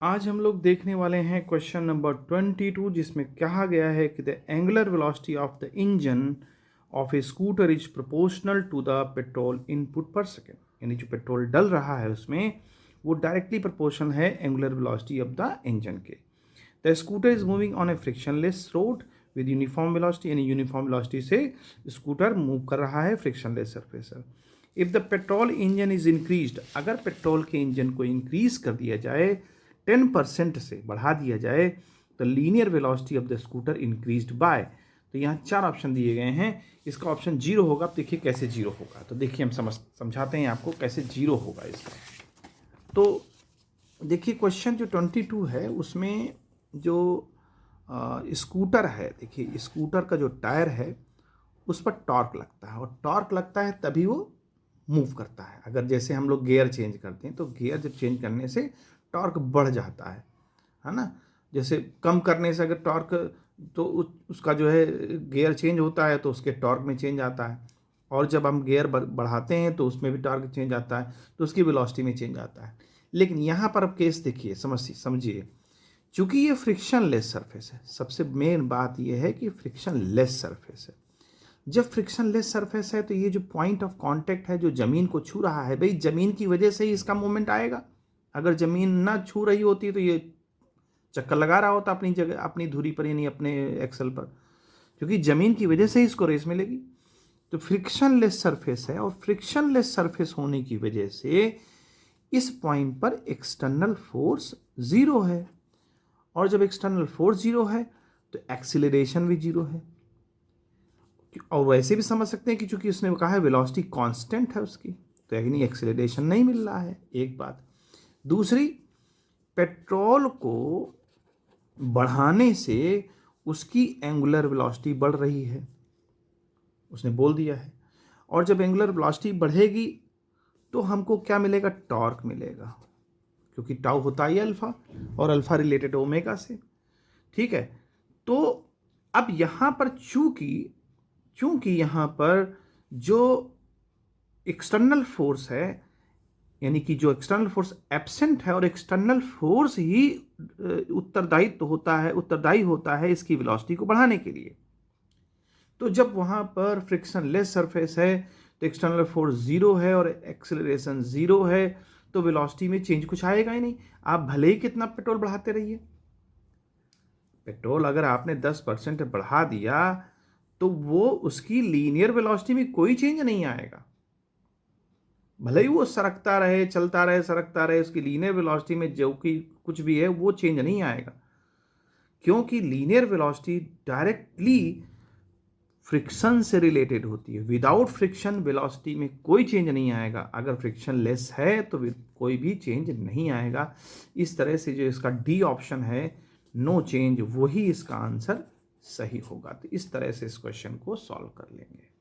आज हम लोग देखने वाले हैं क्वेश्चन नंबर 22, जिसमें कहा गया है कि the angular velocity of the engine of a scooter is proportional to the petrol input per second. यानी जो पेट्रोल डल रहा है उसमें वो डायरेक्टली प्रोपोर्शनल है angular velocity of the engine के। The scooter is moving on a frictionless road with uniform velocity, यानी यूनिफॉर्म वेलोसिटी से स्कूटर मूव कर रहा है फ्रिक्शनलेस सरफेस पर। If the petrol engine is increased, अगर पेट्रोल के इंजन को इंक्रीज कर दिया जाए 10% से बढ़ा दिया जाए तो linear velocity of the scooter increased by. तो यहाँ 4 ऑप्शन दिए गए हैं, इसका ऑप्शन 0 होगा। अब देखिए कैसे 0 होगा, तो देखिए हम समझाते हैं आपको कैसे 0 होगा इसका। तो देखिए क्वेश्चन जो 22 है उसमें जो स्कूटर है, देखिए स्कूटर का जो टायर है उस पर टॉर्क लगता है, और टॉर्क लगता है तभी वो मूव करता है। अगर जैसे हम लोग गियर चेंज करते हैं तो गियर जब चेंज करने से टॉर्क बढ़ जाता है ना। जैसे कम करने से अगर टॉर्क तो उसका जो है गियर चेंज होता है तो उसके टॉर्क में चेंज आता है, और जब हम गियर बढ़ाते हैं तो उसमें भी टॉर्क चेंज आता है, तो उसकी वेलोसिटी में चेंज आता है। लेकिन यहाँ पर अब केस देखिए, समझिए, चूंकि ये फ्रिक्शनलेस सरफेस है, सबसे मेन बात ये है कि फ्रिक्शनलेस सरफेस है। जब फ्रिक्शनलेस सरफेस है तो ये जो पॉइंट ऑफ कांटेक्ट है जो जमीन को छू रहा है, भाई जमीन की वजह से ही इसका मूवमेंट आएगा। अगर जमीन ना छू रही होती तो ये चक्कर लगा रहा होता अपनी जगह, अपनी धुरी पर, यानी अपने एक्सल पर, क्योंकि जमीन की वजह से ही इसको रेस मिलेगी। तो फ्रिक्शनलेस सरफेस है, और फ्रिक्शनलेस सरफेस होने की वजह से इस पॉइंट पर एक्सटर्नल फोर्स 0 है, और जब एक्सटर्नल फोर्स 0 है तो एक्सीलरेशन भी 0 है। और वैसे भी समझ सकते हैं कि चूंकि उसने कहा है वेलोसिटी कांस्टेंट है उसकी, तो यानी एक्सीलरेशन नहीं मिल रहा है, एक बात। दूसरी, पेट्रोल को बढ़ाने से उसकी एंगुलर वेलोसिटी बढ़ रही है, उसने बोल दिया है। और जब एंगुलर वेलोसिटी बढ़ेगी तो हमको क्या मिलेगा? टॉर्क मिलेगा, क्योंकि टाउ होता है अल्फा, और अल्फा रिलेटेड ओमेगा से। ठीक है, तो अब यहां पर चूंकि यहां पर जो एक्सटर्नल फोर्स है, यानी कि जो एक्सटर्नल फोर्स एब्सेंट है, और एक्सटर्नल फोर्स ही उत्तरदायी होता है इसकी वेलोसिटी को बढ़ाने के लिए। तो जब वहां पर फ्रिक्शनलेस सरफेस है तो एक्सटर्नल फोर्स 0 है और एक्सेलरेशन 0 है, तो वेलोसिटी में चेंज कुछ आएगा ही नहीं। आप भले ही कितना पेट्रोल बढ़ाते रहिए, पेट्रोल अगर आपने 10% बढ़ा दिया तो वो उसकी लीनियर वेलोसिटी में कोई चेंज नहीं आएगा। भले ही वो सरकता रहे, चलता रहे, सरकता रहे, उसकी लीनियर वेलोसिटी में जो कि कुछ भी है वो चेंज नहीं आएगा, क्योंकि लीनियर वेलोसिटी डायरेक्टली फ्रिक्शन से रिलेटेड होती है। विदाउट फ्रिक्शन वेलोसिटी में कोई चेंज नहीं आएगा, अगर फ्रिक्शन लेस है तो कोई भी चेंज नहीं आएगा। इस तरह से जो इसका डी ऑप्शन है, नो चेंज, वही इसका आंसर सही होगा। तो इस तरह से इस क्वेश्चन को सॉल्व कर लेंगे।